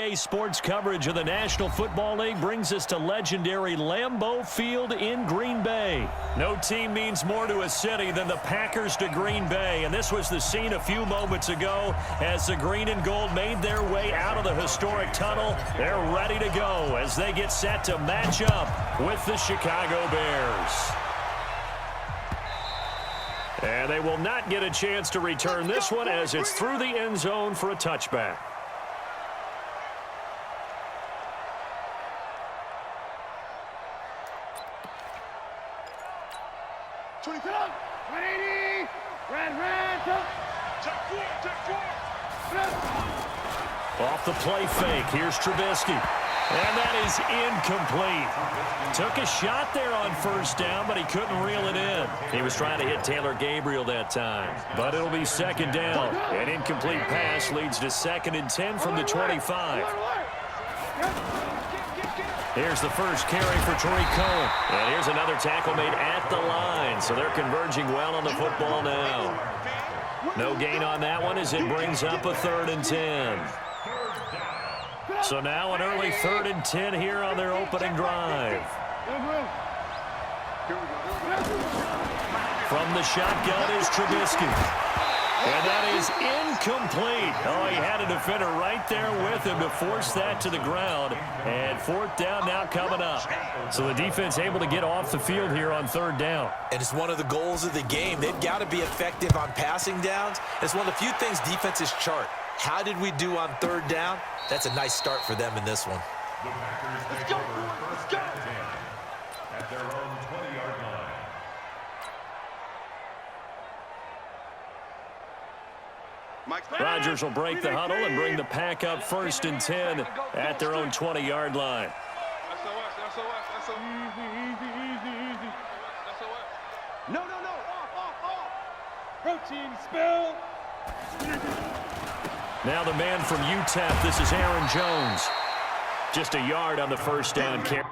EA Sports coverage of the National Football League brings us to legendary Lambeau Field in Green Bay. No team means more to a city than the Packers to Green Bay, and this was the scene a few moments ago as the green and gold made their way out of the historic tunnel. They're ready to go as they get set to match up with the Chicago Bears. And they will not get a chance to return this one as it's through the end zone for a touchback. Off the play fake, here's Trubisky. And that is incomplete. Took a shot there on first down, but he couldn't reel it in. He was trying to hit Taylor Gabriel that time. But it'll be second down. An incomplete pass leads to 2nd and 10 from the 25. Here's the first carry for Tariq Cohen. And here's another tackle made at the line. So they're converging well on the football now. No gain on that one as it brings up a 3rd and 10. So now an early 3rd and 10 here on their opening drive. From the shotgun is Trubisky. And that is incomplete. Oh, he had a defender right there with him to force that to the ground. And 4th down now coming up. So the defense able to get off the field here on 3rd down. And it's one of the goals of the game. They've got to be effective on passing downs. It's one of the few things defenses chart. How did we do on 3rd down? That's a nice start for them in this one. Let's go. Let's go. At their own 20-yard line. Rodgers will break the huddle and bring the pack up 1st and 10 at their own 20-yard line. No. Off. Protein spill. Now the man from UTEP, this is Aaron Jones. Just a yard on the first down carry.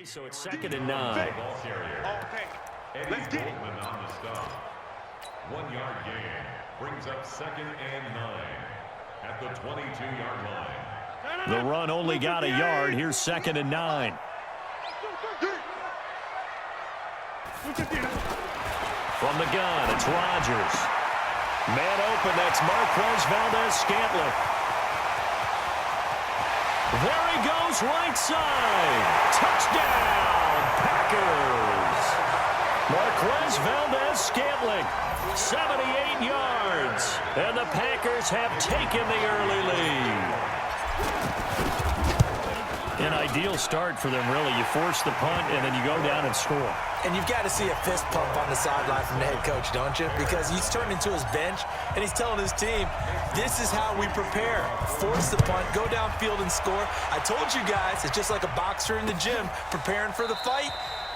So it's 2nd and 9. Eddie Goldman on the stop. 1-yard gain brings up 2nd and 9 at the 22-yard line. The run only got a yard. Here's 2nd and 9. From the gun, it's Rodgers. Man open, that's Marquez Valdez-Scantling. There he goes, right side. Touchdown, Packers. Marquez Valdez-Scantling, 78 yards. And the Packers have taken the early lead. An ideal start for them, really. You force the punt, and then you go down and score. And you've got to see a fist pump on the sideline from the head coach, don't you? Because he's turned into his bench, and he's telling his team, this is how we prepare. Force the punt, go downfield and score. I told you guys, it's just like a boxer in the gym preparing for the fight.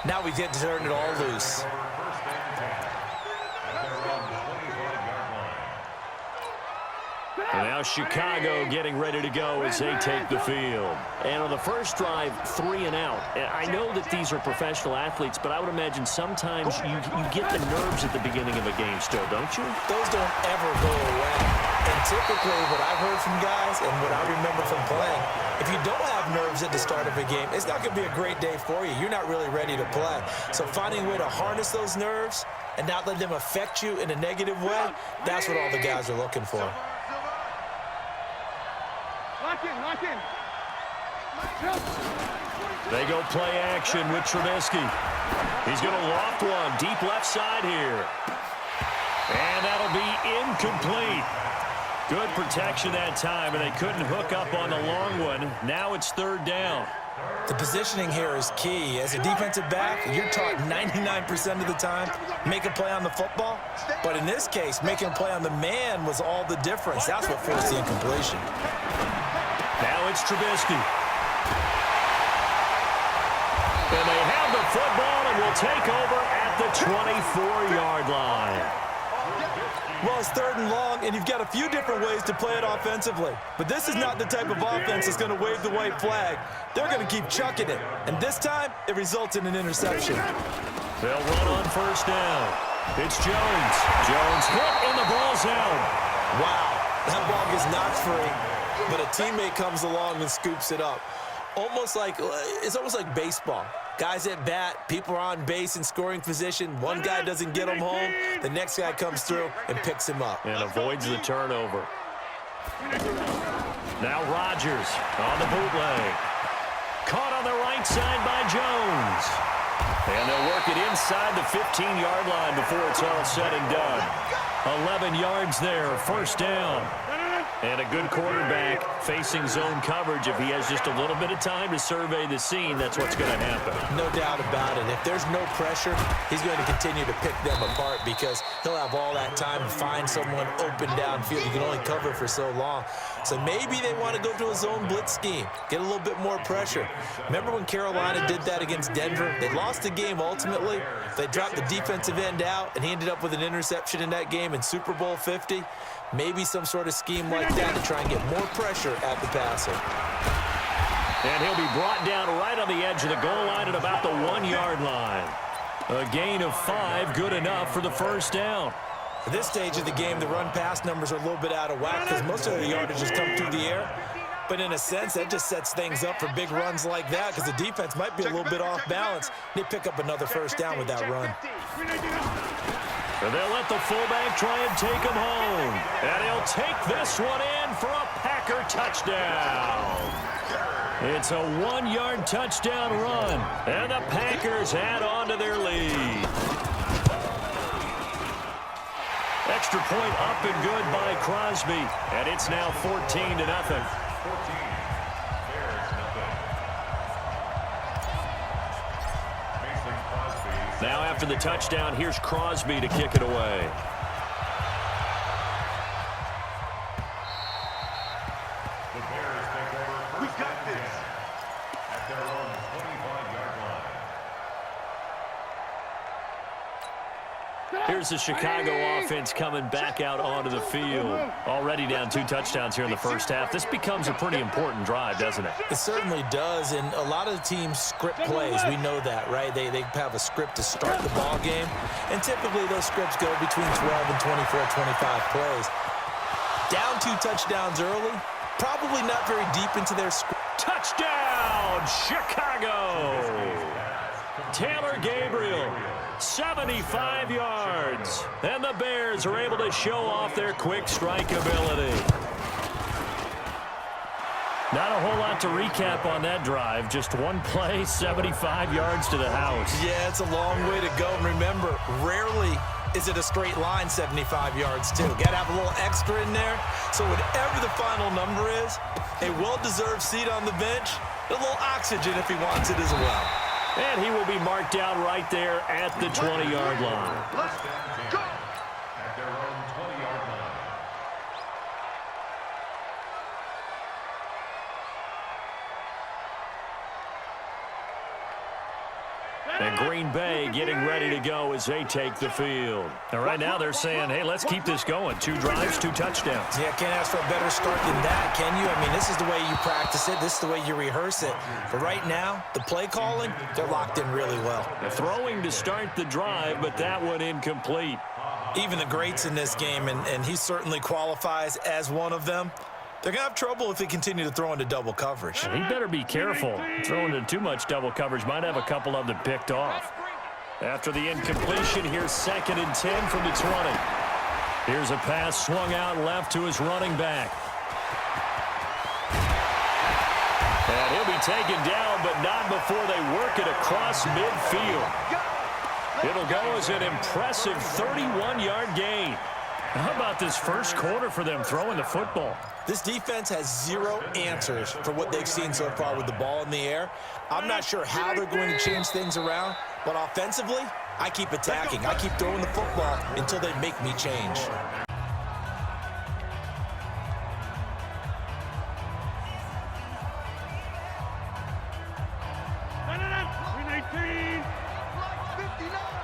Now we get to turn it all loose. And now Chicago getting ready to go as they take the field. And on the first drive, 3 and out. I know that these are professional athletes, but I would imagine sometimes you get the nerves at the beginning of a game still, don't you? Those don't ever go away. And typically what I've heard from guys and what I remember from playing, if you don't have nerves at the start of a game, it's not going to be a great day for you. You're not really ready to play. So finding a way to harness those nerves and not let them affect you in a negative way, that's what all the guys are looking for. Lock in. They go play action with Trubisky. He's going to loft one deep left side here. And that'll be incomplete. Good protection that time, and they couldn't hook up on the long one. Now it's 3rd down. The positioning here is key. As a defensive back, you're taught 99% of the time, make a play on the football. But in this case, making a play on the man was all the difference. That's what forced the incompletion. Now it's Trubisky. And they have the football and will take over at the 24-yard line. Well, it's 3rd and long, and you've got a few different ways to play it offensively. But this is not the type of offense that's going to wave the white flag. They're going to keep chucking it. And this time, it results in an interception. They'll run on 1st down. It's Jones. Jones hit, and the ball's out. Wow, that ball gets knocked free, but a teammate comes along and scoops it up. It's almost like baseball. Guys at bat, people are on base in scoring position. One guy doesn't get him home. The next guy comes through and picks him up. And avoids the turnover. Now Rodgers on the bootleg. Caught on the right side by Jones. And they'll work it inside the 15-yard line before it's all said and done. 11 yards there, 1st down. And a good quarterback facing zone coverage. If he has just a little bit of time to survey the scene, that's what's going to happen. No doubt about it. If there's no pressure, he's going to continue to pick them apart because he'll have all that time to find someone open downfield. You can only cover for so long. So maybe they want to go to a zone blitz scheme, get a little bit more pressure. Remember when Carolina did that against Denver? They lost the game ultimately. They dropped the defensive end out, and he ended up with an interception in that game in Super Bowl 50. Maybe some sort of scheme like that to try and get more pressure at the passer. And he'll be brought down right on the edge of the goal line at about the 1-yard line. A gain of 5, good enough for the 1st down. At this stage of the game, the run-pass numbers are a little bit out of whack because most of the yardage has come through the air. But in a sense, that just sets things up for big runs like that because the defense might be a little bit off balance. They pick up another 1st down with that run. And they'll let the fullback try and take him home. And he'll take this one in for a Packer touchdown. It's a 1-yard touchdown run. And the Packers add on to their lead. Extra point up and good by Crosby. And it's now 14-0. Now after the touchdown, here's Crosby to kick it away. The Bears take over. We got this. At their own 25-yard line. Here's the Chicago offense coming back out onto the field. Already down 2 touchdowns here in the 1st half. This becomes a pretty important drive, doesn't it? It certainly does, and a lot of the teams script plays. We know that, right? They have a script to start the ball game, and typically those scripts go between 12 and 24, 25 plays. Down 2 touchdowns early, probably not very deep into their script. Touchdown, Chicago! Taylor Gabriel. 75 yards. And the Bears are able to show off their quick strike ability. Not a whole lot to recap on that drive. Just one play, 75 yards to the house. Yeah, it's a long way to go. And remember, rarely is it a straight line 75 yards, too. Got to have a little extra in there. So whatever the final number is, a well-deserved seat on the bench, a little oxygen if he wants it as well. And he will be marked down right there at the 20-yard line. Let's go. At their own 20-yard line. And Green Bay getting ready to go as they take the field. And right now they're saying, hey, let's keep this going. 2 drives, 2 touchdowns. Yeah, can't ask for a better start than that, can you? I mean, this is the way you practice it. This is the way you rehearse it. But right now, the play calling, they're locked in really well. Throwing to start the drive, but that one incomplete. Even the greats in this game, and he certainly qualifies as one of them, they're going to have trouble if they continue to throw into double coverage. He better be careful. Throwing into too much double coverage might have a couple of them picked off. After the incompletion, here's 2nd and 10 from the 20. Here's a pass swung out left to his running back. And he'll be taken down, but not before they work it across midfield. It'll go as an impressive 31-yard gain. How about this first quarter for them throwing the football? This defense has 0 answers for what they've seen so far with the ball in the air. I'm not sure how they're going to change things around, but offensively, I keep attacking. I keep throwing the football until they make me change.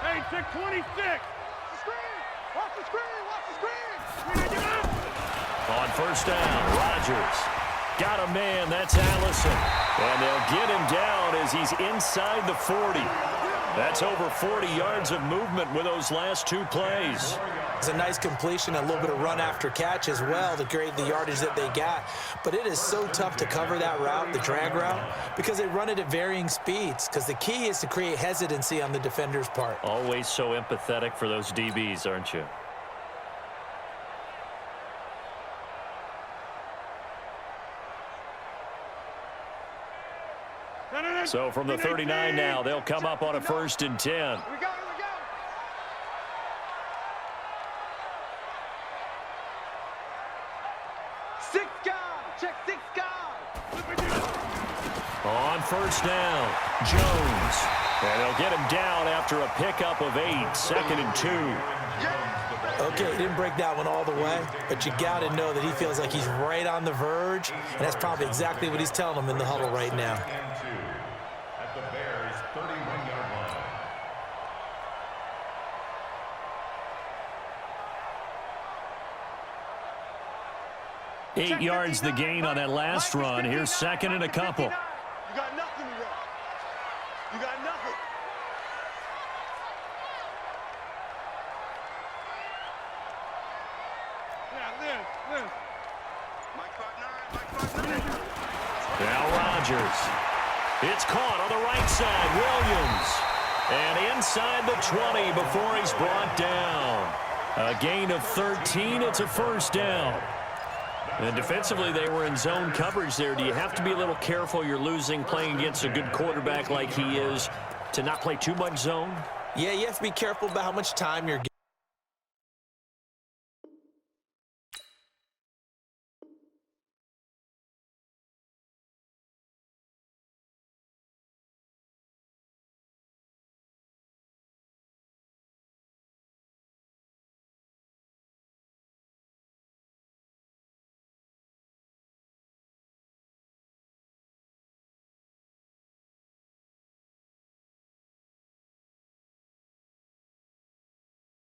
Hey, check 26. Watch the screen. Watch the screen. first down. Rodgers got a man. That's Allison. And they'll get him down as he's inside the 40. That's over 40 yards of movement with those last two plays. It's a nice completion, a little bit of run after catch as well to create the yardage that they got. But it is so tough to cover that route, the drag route, because they run it at varying speeds. Because the key is to create hesitancy on the defender's part. Always so empathetic for those DBs, aren't you? So from the 39 now, they'll come up on a 1st and 10. Here we go. Six guard. Check six guard. On first down, Jones. And they'll get him down after a pickup of 8, 2nd and 2. Okay, he didn't break that one all the way, but you got to know that he feels like he's right on the verge, and that's probably exactly what he's telling them in the huddle right now. At the Bears' 31-yard line. 8 yards the gain on that last run. Here's 2nd and a couple. You got nothing to run. You got nothing. Yeah, Liz. Mike 5'9". Now Rodgers. It's caught on the right side. Williams. And inside the 20 before he's brought down. A gain of 13. It's a first down. And defensively, they were in zone coverage there. Do you have to be a little careful you're losing playing against a good quarterback like he is to not play too much zone? Yeah, you have to be careful about how much time you're getting.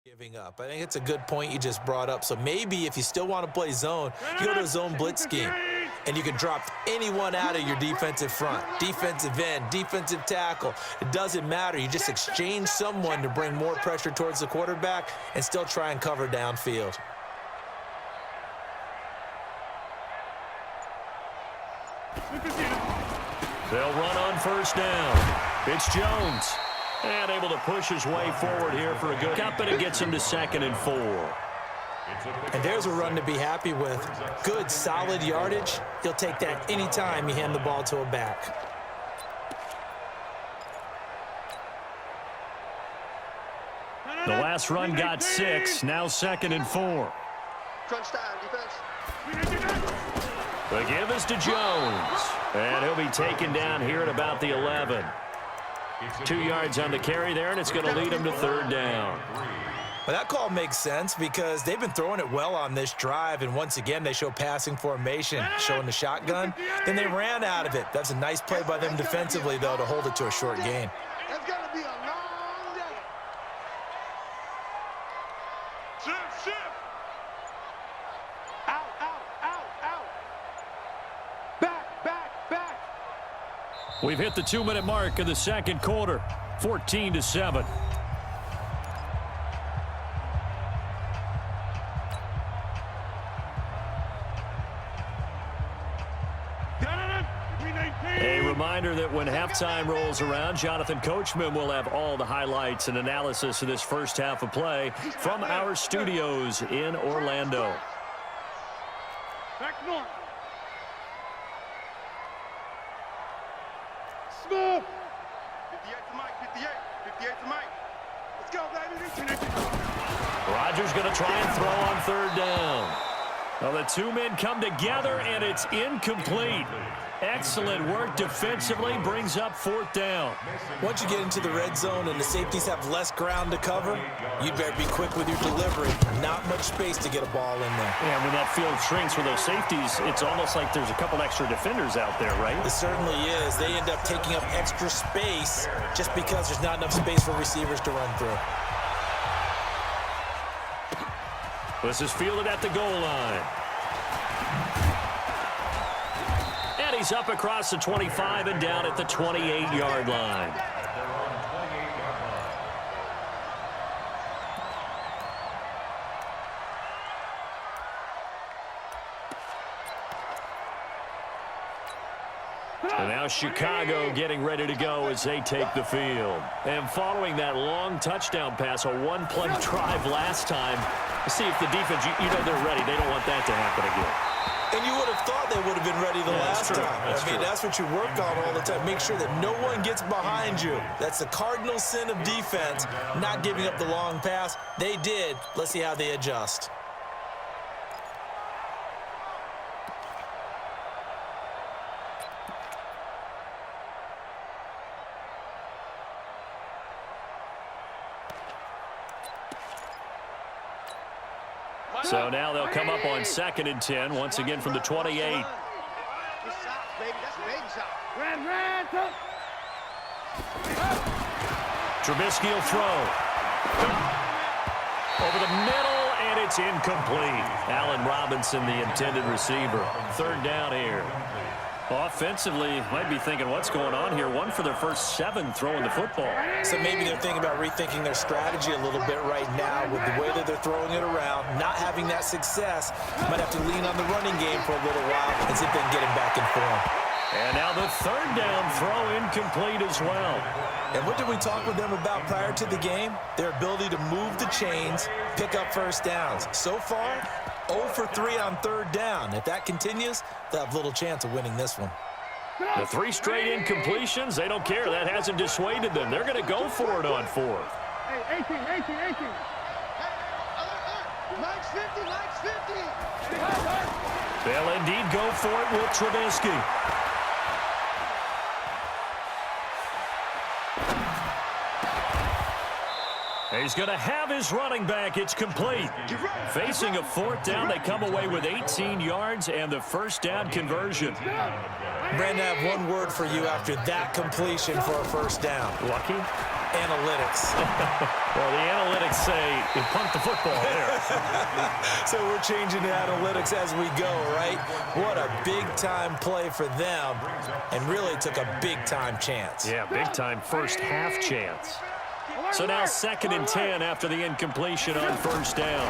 Giving up. I think it's a good point you just brought up. So maybe if you still want to play zone, you go to a zone blitz scheme, and you can drop anyone out of your defensive front, defensive end, defensive tackle. It doesn't matter. You just exchange someone to bring more pressure towards the quarterback and still try and cover downfield. They'll run on first down. It's Jones. And able to push his way forward here for a good up, and it gets him to 2nd and 4. And there's a run to be happy with. Good, solid yardage. He'll take that anytime you hand the ball to a back. The last run got 6. Now 2nd and 4. Crunch time, defense. The give is to Jones. And he'll be taken down here at about the 11. 2 yards on the carry there, and it's going to lead him to 3rd down. Well, that call makes sense because they've been throwing it well on this drive, and once again, they show passing formation, showing the shotgun. Then they ran out of it. That's a nice play by them defensively, though, to hold it to a short gain. It's going to be a long day. Shift. Out. Back. We've hit the 2-minute mark of the second quarter, 14-7. A reminder that when halftime rolls around, Jonathan Coachman will have all the highlights and analysis of this first half of play from our studios in Orlando. Back north. Smooth. 58 to Mike. 58 to Mike. Let's go, baby. Rodgers going to try and throw on 3rd down. Well, the two men come together, and it's incomplete. Excellent work defensively, brings up 4th down. Once you get into the red zone and the safeties have less ground to cover, you'd better be quick with your delivery. Not much space to get a ball in there. Yeah, when that field shrinks with those safeties, it's almost like there's a couple extra defenders out there, right? It certainly is. They end up taking up extra space just because there's not enough space for receivers to run through. This is fielded at the goal line. He's up across the 25 and down at the 28-yard line. And now Chicago getting ready to go as they take the field. And following that long touchdown pass, a one-play drive last time, see if the defense, you know they're ready. They don't want that to happen again. And you would have thought they would have been ready the last time. I mean, that's what you work on all the time. Make sure that no one gets behind you. That's the cardinal sin of defense, not giving up the long pass. They did. Let's see how they adjust. So now they'll come up on 2nd and 10, once again from the 28. Trubisky will throw. Over the middle, and it's incomplete. Allen Robinson, the intended receiver. 3rd down here. Offensively, might be thinking, what's going on here? One for their first 7 throwing the football. So maybe they're thinking about rethinking their strategy a little bit right now with the way that they're throwing it around, not having that success. Might have to lean on the running game for a little while and see if they can get him back in form. And now the 3rd down throw incomplete as well. And what did we talk with them about prior to the game? Their ability to move the chains, pick up first downs. So far, 0 for 3 on 3rd down. If that continues, they'll have little chance of winning this one. The 3 straight incompletions, they don't care. That hasn't dissuaded them. They're going to go for it on 4th. Hey, 18. Mike's 50, Mike's 50. They'll indeed go for it with Trubisky. He's going to have his running back. It's complete. Facing a 4th down, they come away with 18 yards and the first down conversion. Brandon, I have one word for you after that completion for a first down. Lucky? Analytics. Well, the analytics say you punt the football there. So we're changing the analytics as we go, right? What a big-time play for them, and really took a big-time chance. Yeah, big-time first half chance. So now 2nd and 10 after the incompletion on 1st down.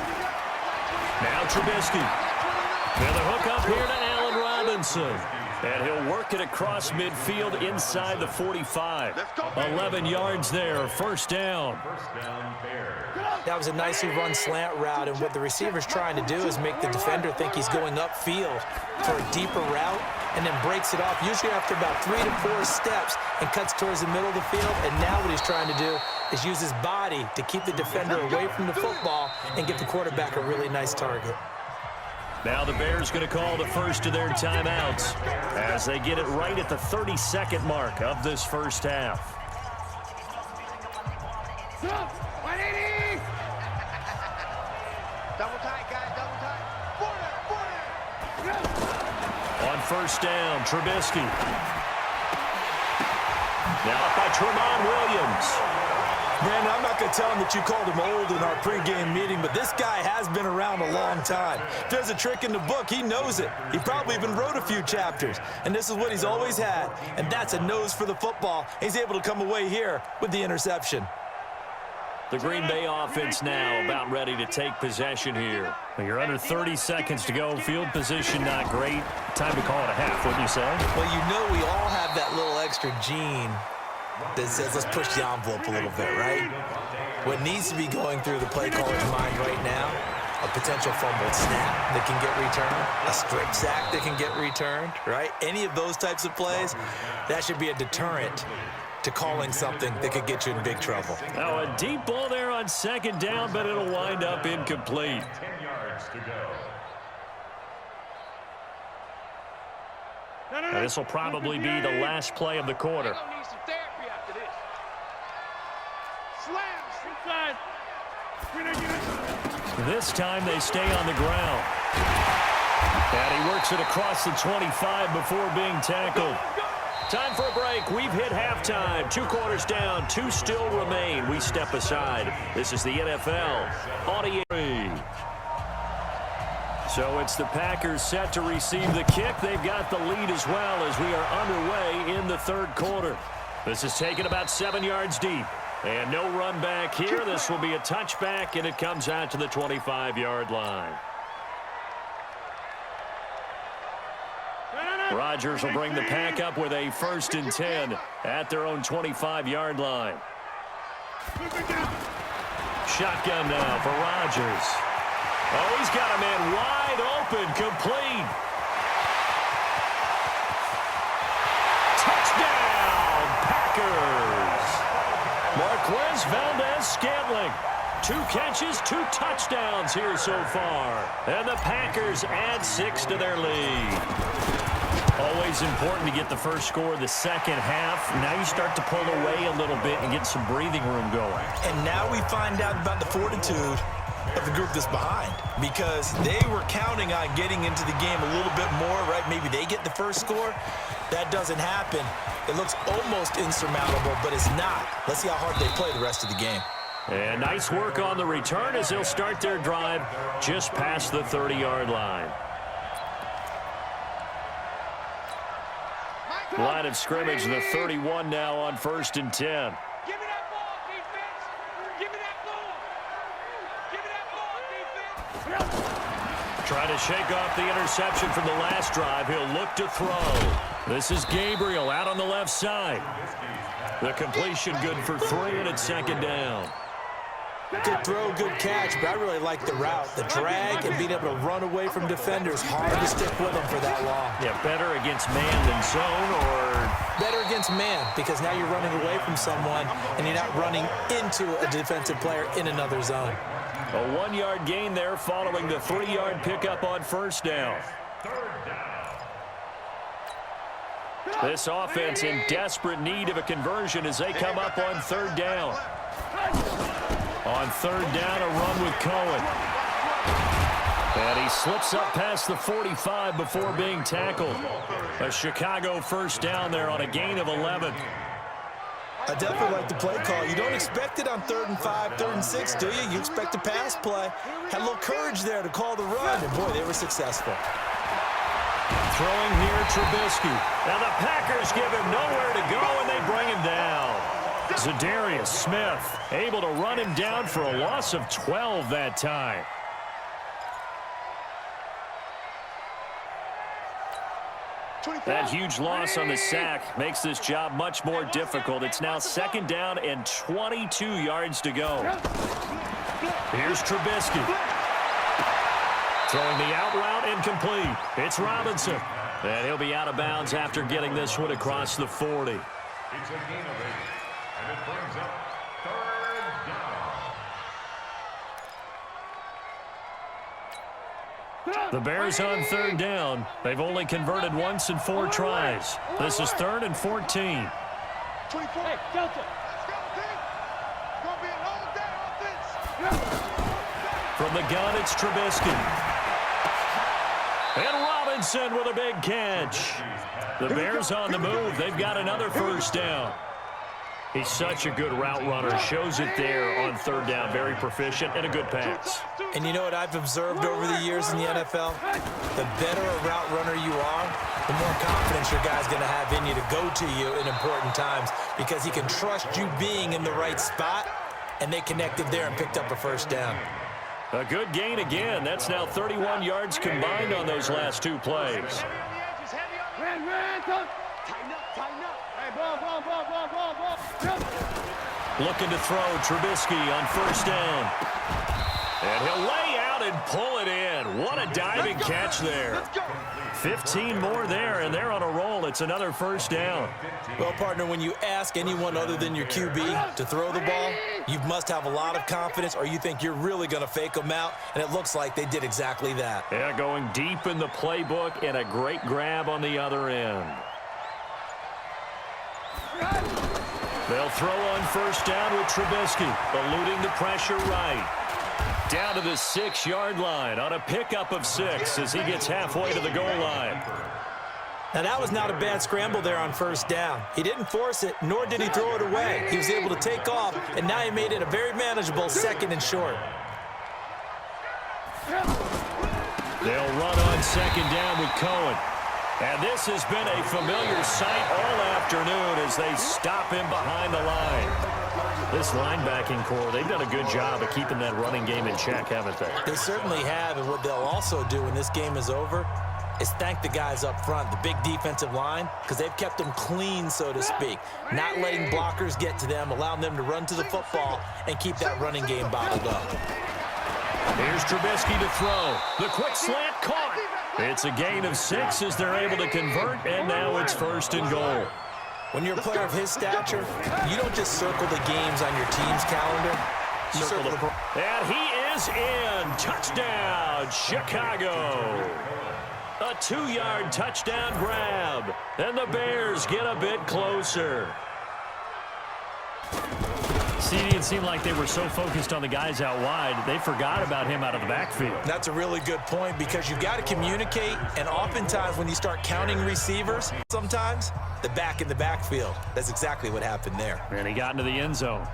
Now Trubisky. Now the hook up here to Allen Robinson. And he'll work it across midfield inside the 45. 11 yards there, 1st down. That was a nicely run slant route, and what the receiver's trying to do is make the defender think he's going upfield for a deeper route, and then breaks it off, usually after about 3 to 4 steps, and cuts towards the middle of the field. And now what he's trying to do is use his body to keep the defender away from the football and give the quarterback a really nice target. Now the Bears going to call the first of their timeouts as they get it right at the 32nd mark of this first half. Double tight, guys, double tight. 40. On 1st down, Trubisky. Now up by Tremont Williams. Brandon, I'm not going to tell him that you called him old in our pregame meeting, but this guy has been around a long time. If there's a trick in the book, he knows it. He probably even wrote a few chapters, and this is what he's always had, and that's a nose for the football. He's able to come away here with the interception. The Green Bay offense now about ready to take possession here. You're under 30 seconds to go. Field position not great. Time to call it a half, wouldn't you say? Well, you know we all have that little extra gene that says let's push the envelope a little bit, right? What needs to be going through the play caller's mind right now, a potential fumbled snap that can get returned, a strip sack that can get returned, right? Any of those types of plays, that should be a deterrent to calling something that could get you in big trouble. Now a deep ball there on 2nd down, but it'll wind up incomplete. 10 yards to go. Now this will probably be the last play of the quarter. Need some therapy after this. Slams inside. This time they stay on the ground. And he works it across the 25 before being tackled. Time for a break. We've hit halftime. 2 quarters down. 2 still remain. We step aside. This is the NFL Audio. So it's the Packers set to receive the kick. They've got the lead as well as we are underway in the third quarter. This is taken about 7 yards deep. And no run back here. This will be a touchback, and it comes out to the 25-yard line. Rodgers will bring the Pack up with a 1st and 10 at their own 25-yard line. Shotgun now for Rodgers. Oh, he's got a man wide open, complete. Touchdown, Packers. Marquez Valdez-Scantling. 2 catches, 2 touchdowns here so far. And the Packers add 6 to their lead. Always important to get the first score of the second half. Now you start to pull away a little bit and get some breathing room going. And now we find out about the fortitude of the group that's behind, because they were counting on getting into the game a little bit more, right? Maybe they get the first score. That doesn't happen. It looks almost insurmountable, but it's not. Let's see how hard they play the rest of the game. And nice work on the return as they'll start their drive just past the 30-yard line. Line of scrimmage, the 31 now on 1st and 10. Give me that ball, defense. Give me that ball. Give me that ball, defense. Trying to shake off the interception from the last drive. He'll look to throw. This is Gabriel out on the left side. The completion good for 3, and it's 2nd down. Good throw, good catch, but I really like the route. The drag and being able to run away from defenders. Hard to stick with them for that long. Yeah, better against man than zone, or better against man, because now you're running away from someone and you're not running into a defensive player in another zone. A 1-yard gain there following the 3-yard pickup on 1st down. This offense in desperate need of a conversion as they come up on 3rd down. On 3rd down, a run with Cohen. And he slips up past the 45 before being tackled. A Chicago 1st down there on a gain of 11. I definitely like the play call. You don't expect it on 3rd and 5, 3rd and 6, do you? You expect a pass play. Had a little courage there to call the run, and boy, they were successful. Throwing here, Trubisky. Now the Packers give him nowhere to go, and they bring him down. Zadarius Smith able to run him down for a loss of 12 that time. That huge loss on the sack makes this job much more difficult. It's now 2nd down and 22 yards to go. Here's Trubisky. Throwing the out route incomplete. It's Robinson. And he'll be out of bounds after getting this one across the 40. It's a gain of 8, and it brings up 3rd down. The Bears on 3rd down. They've only converted once in 4 tries. This is 3rd and 14. 24. Hey, Delta. Let's go, team. It's going to be a long day offense. From the gun, it's Trubisky. And Robinson with a big catch. The Bears on the move. They've got another 1st down. He's such a good route runner. Shows it there on 3rd down. Very proficient and a good pass. And you know what I've observed over the years in the NFL? The better a route runner you are, the more confidence your guy's going to have in you to go to you in important times, because he can trust you being in the right spot, and they connected there and picked up a 1st down. A good gain again. That's now 31 yards combined on those last 2 plays. Looking to throw, Trubisky on 1st down. And he'll lay out and pull it in. What a diving catch there. 15 more there, and they're on a roll. It's another 1st down. Well, partner, when you ask anyone other than your QB to throw the ball, you must have a lot of confidence, or you think you're really going to fake them out, and it looks like they did exactly that. Yeah, going deep in the playbook, and a great grab on the other end. They'll throw on 1st down with Trubisky, eluding the pressure right. Down to the 6-yard line on a pickup of 6 as he gets halfway to the goal line. Now, that was not a bad scramble there on 1st down. He didn't force it, nor did he throw it away. He was able to take off, and now he made it a very manageable 2nd and short. They'll run on second down with Cohen. And this has been a familiar sight all afternoon as they stop him behind the line. This linebacking core, they've done a good job of keeping that running game in check, haven't they? They certainly have, and what they'll also do when this game is over is thank the guys up front, the big defensive line, because they've kept them clean, so to speak, not letting blockers get to them, allowing them to run to the football and keep that running game bottled up. Here's Trubisky to throw. The quick slant caught. It's a gain of 6 as they're able to convert, and now it's 1st and goal. When you're a player of his stature, you don't just circle the games on your team's calendar. You circle the... And he is in. Touchdown, Chicago. A 2-yard touchdown grab. And the Bears get a bit closer. It seemed like they were so focused on the guys out wide, they forgot about him out of the backfield. That's a really good point because you got to communicate, and oftentimes when you start counting receivers, sometimes the back in the backfield. That's exactly what happened there. And he got into the end zone.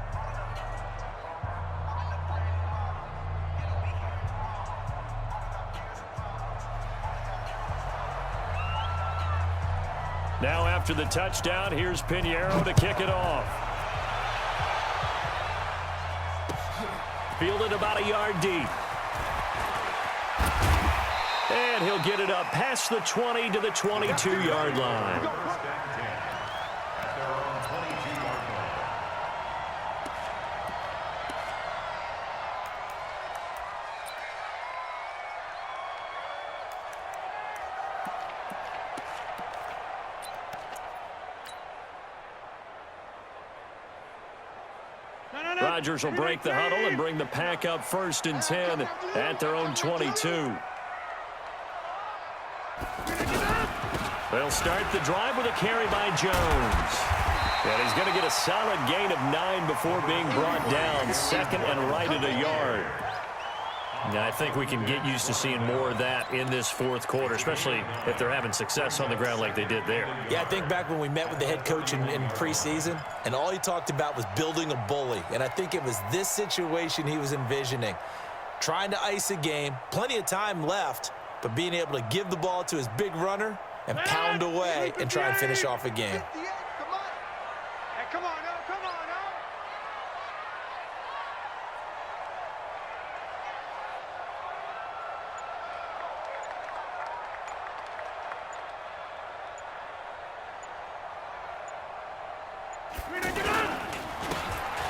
Now after the touchdown, here's Pinheiro to kick it off. Fielded about a yard deep. And he'll get it up past the 20 to the 22-yard line. Rodgers will break the huddle and bring the pack up 1st and 10 at their own 22. They'll start the drive with a carry by Jones. And he's going to get a solid gain of 9 before being brought down, 2nd and right at a yard. Now, I think we can get used to seeing more of that in this 4th quarter, especially if they're having success on the ground like they did there. Yeah, I think back when we met with the head coach in preseason, and all he talked about was building a bully. And I think it was this situation he was envisioning. Trying to ice a game, plenty of time left, but being able to give the ball to his big runner and pound away and try and finish off a game. Come on, no, come on, no.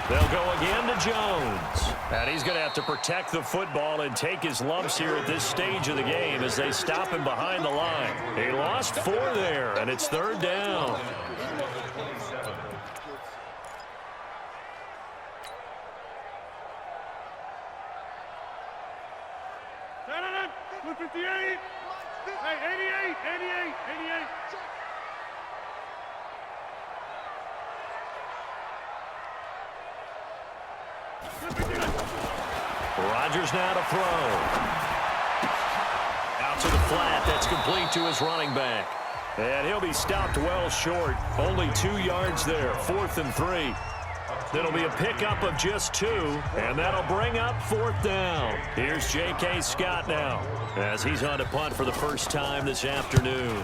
They'll go again to Jones. And he's going to have to protect the football and take his lumps here at this stage of the game as they stop him behind the line. He lost 4 there, and it's 3rd down. No, 58. Hey, 88. Rodgers now to throw. Out to the flat. That's complete to his running back. And he'll be stopped well short. Only 2 yards there. 4th and 3. That'll be a pickup of just 2. And that'll bring up 4th down. Here's J.K. Scott now as he's on to punt for the first time this afternoon.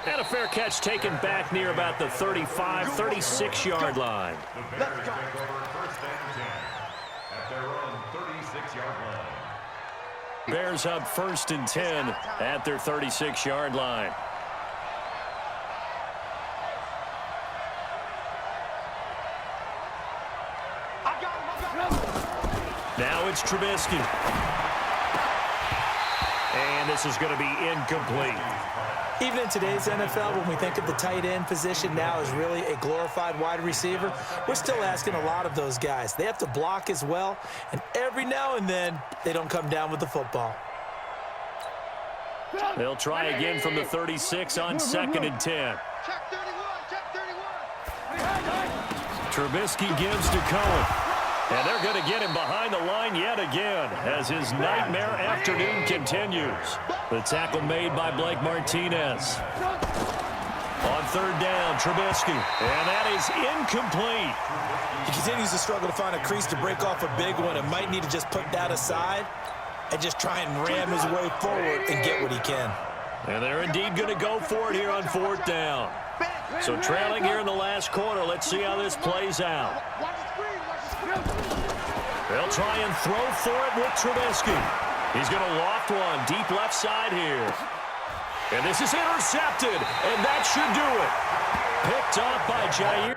And a fair catch taken back near about the 35, 36-yard line. The Bears take over 1st and 10 at their own 36-yard line. Bears up 1st and 10 at their 36-yard line. Now it's Trubisky. And this is going to be incomplete. Even in today's NFL, when we think of the tight end position now as really a glorified wide receiver, we're still asking a lot of those guys. They have to block as well, and every now and then, they don't come down with the football. They'll try again from the 36 on 2nd and 10. Check 31. Trubisky gives to Cohen. And they're going to get him behind the line yet again as his nightmare afternoon continues. The tackle made by Blake Martinez. On third down, Trubisky. And that is incomplete. He continues to struggle to find a crease to break off a big one and might need to just put that aside and just try and ram his way forward and get what he can. And they're indeed going to go for it here on fourth down. So trailing here in the last quarter. Let's see how this plays out. They'll try and throw for it with Trubisky. He's going to loft one deep left side here. And this is intercepted, and that should do it. Picked off by Jair.